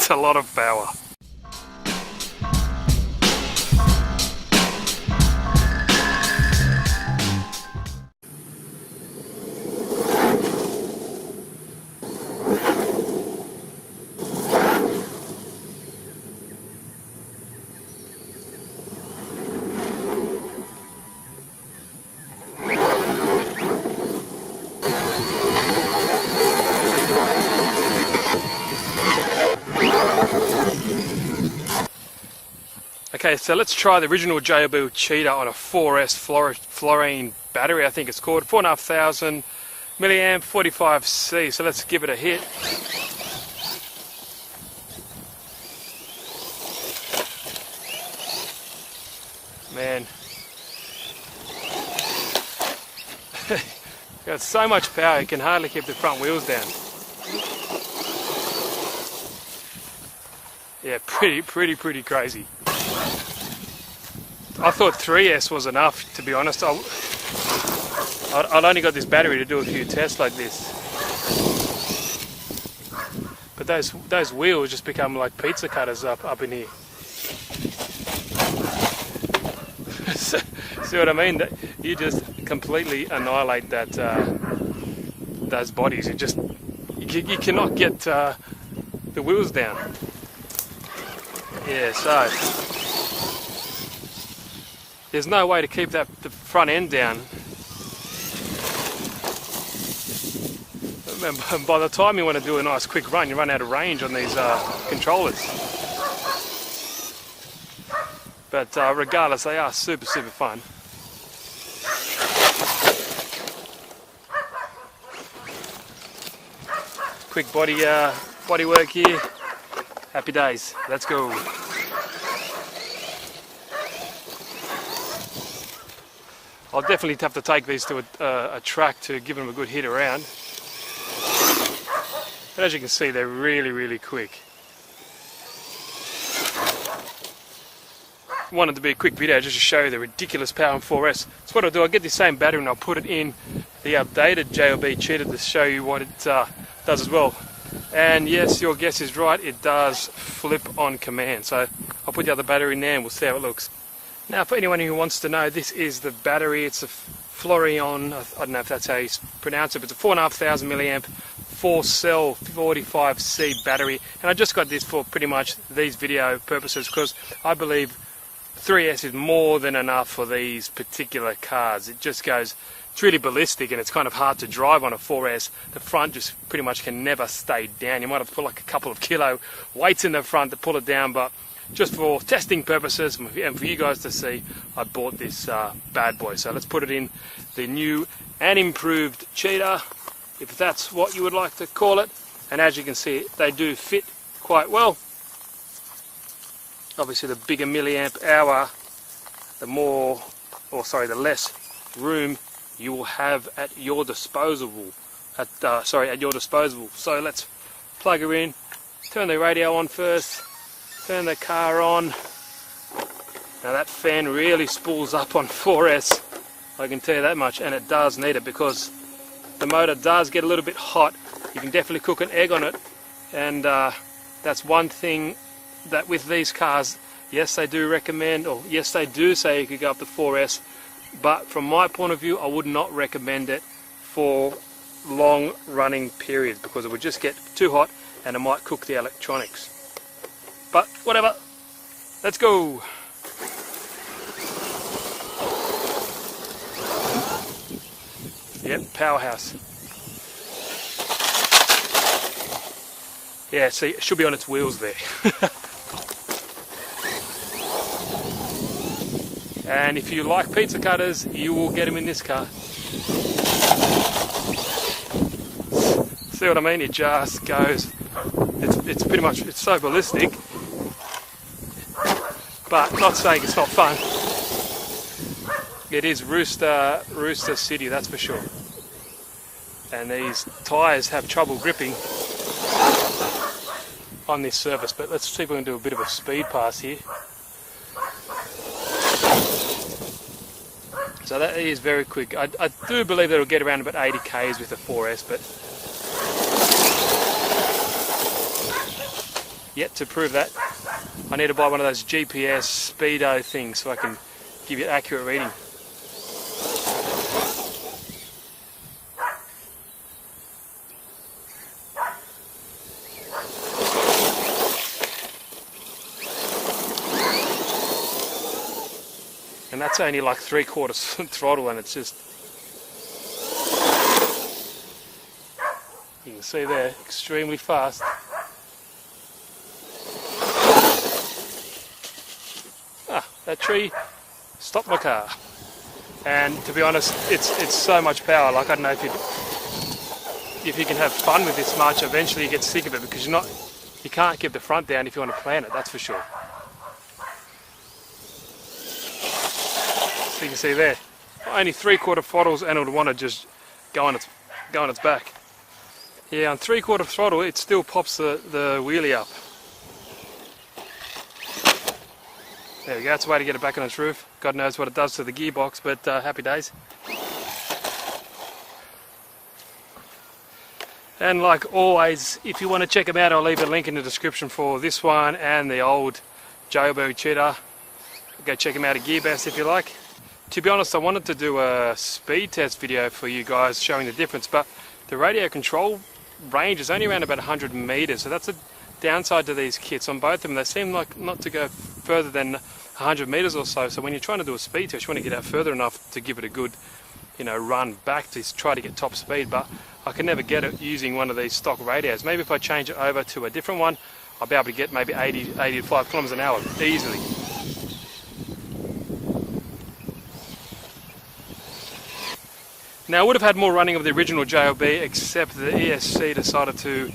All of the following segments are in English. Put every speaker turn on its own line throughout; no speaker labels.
That's a lot of power. Okay, so let's try the original JLB Cheetah on a 4S fluorine battery, I think it's called. 4,500 milliamp, 45C. So let's give it a hit. Man. Got so much power, you can hardly keep the front wheels down. Yeah, pretty crazy. I thought 3S was enough, to be honest. I'd only got this battery to do a few tests like this. But those wheels just become like pizza cutters up in here. See what I mean? You just completely annihilate those bodies. You cannot get the wheels down. Yeah, so there's no way to keep the front end down. And by the time you want to do a nice quick run, you run out of range on these controllers. But regardless, they are super fun. Quick body work here. Happy days. Let's go. I'll definitely have to take these to a track to give them a good hit around. But as you can see, they're really quick. Wanted to be a quick video just to show you the ridiculous power in 4S. So what I'll do, I'll get the same battery and I'll put it in the updated JLB Cheetah to show you what it does as well. And yes, your guess is right, it does flip on command. So I'll put the other battery in there and we'll see how it looks. Now, for anyone who wants to know, this is the battery. It's a Florion, I don't know if that's how you pronounce it, but it's a 4,500 milliamp, 4-cell, 45C battery. And I just got this for pretty much these video purposes because I believe 3S is more than enough for these particular cars. It just goes, it's really ballistic and it's kind of hard to drive on a 4S. The front just pretty much can never stay down. You might have to put like a couple of kilo weights in the front to pull it down, but just for testing purposes and for you guys to see, I bought this bad boy. So let's put it in the new and improved Cheetah, if that's what you would like to call it. And as you can see, they do fit quite well. Obviously, the bigger milliamp hour, the less room you will have at your disposal. So let's plug her in, turn the radio on first. Turn the car on. Now that fan really spools up on 4S, I can tell you that much, and it does need it because the motor does get a little bit hot. You can definitely cook an egg on it, and that's one thing that with these cars, yes they do recommend, or yes they do say you could go up to 4S, but from my point of view I would not recommend it for long running periods because it would just get too hot and it might cook the electronics. But whatever, let's go. Yep, powerhouse. Yeah, see, it should be on its wheels there. And if you like pizza cutters, you will get them in this car. See what I mean? It just goes. It's pretty much, it's so ballistic. But not saying it's not fun. It is Rooster City, that's for sure. And these tyres have trouble gripping on this surface. But let's see if we can do a bit of a speed pass here. So that is very quick. I do believe that it'll get around about 80 k's with the 4S, but yet to prove that. I need to buy one of those GPS speedo things so I can give you accurate reading. And that's only like 3/4 throttle, and it's just, you can see there, extremely fast. That tree stopped my car. And to be honest, it's so much power. Like, I don't know if you can have fun with this much, eventually you get sick of it, because you can't keep the front down if you want to plan it, that's for sure. So you can see there, only 3/4 throttles, and it would want to just go on its back. Yeah, on 3/4 throttle it still pops the wheelie up. There we go, that's a way to get it back on its roof. God knows what it does to the gearbox, but happy days. And like always, if you want to check them out, I'll leave a link in the description for this one and the old JB Cheetah. Go check them out at GearBest if you like. To be honest, I wanted to do a speed test video for you guys showing the difference, but the radio control range is only around about 100 meters, so that's a downside to these kits. On both of them, they seem like not to go further than 100 meters or so, so when you're trying to do a speed test, you want to get out further enough to give it a good, run back to try to get top speed, but I can never get it using one of these stock radios. Maybe if I change it over to a different one, I'll be able to get maybe 85 kilometers an hour easily. Now, I would have had more running of the original JLB, except the ESC decided to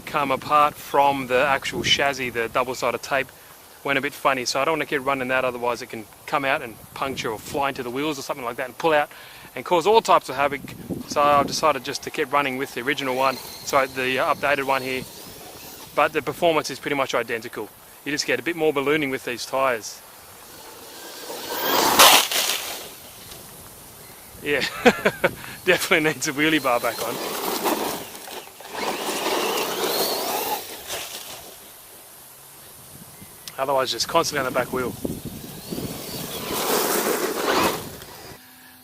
come apart from the actual chassis. The double-sided tape went a bit funny, so I don't want to keep running that, otherwise it can come out and puncture or fly into the wheels or something like that and pull out and cause all types of havoc. So I've decided just to keep running with the original one, so the updated one here, but the performance is pretty much identical. You just get a bit more ballooning with these tyres. Yeah, definitely needs a wheelie bar back on. Otherwise just constantly on the back wheel.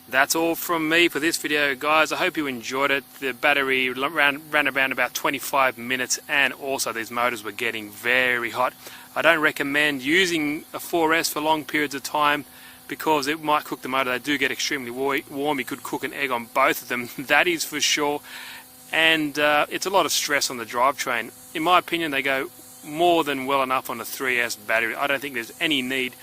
That's all from me for this video, guys. I hope you enjoyed it. The battery ran around about 25 minutes, and also these motors were getting very hot. I don't recommend using a 4S for long periods of time, because it might cook the motor. They do get extremely warm. You could cook an egg on both of them, that is for sure. And it's a lot of stress on the drivetrain. In my opinion, they go more than well enough on a 3S battery. I don't think there's any need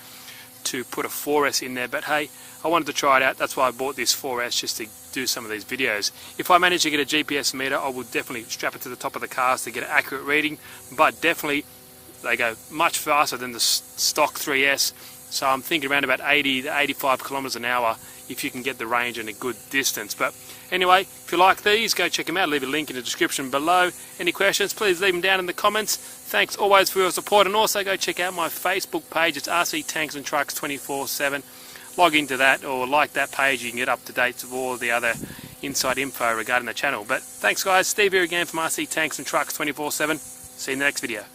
to put a 4S in there, but hey, I wanted to try it out. That's why I bought this 4S, just to do some of these videos. If I manage to get a GPS meter, I will definitely strap it to the top of the cars to get an accurate reading, but definitely they go much faster than the stock 3S. So I'm thinking around about 80 to 85 kilometers an hour if you can get the range in a good distance. But anyway, if you like these, go check them out. Leave a link in the description below. Any questions, please leave them down in the comments. Thanks always for your support, and also go check out my Facebook page. It's RC Tanks and Trucks 24/7. Log into that or like that page. You can get up to date with all the other inside info regarding the channel. But thanks, guys. Steve here again from RC Tanks and Trucks 24/7. See you in the next video.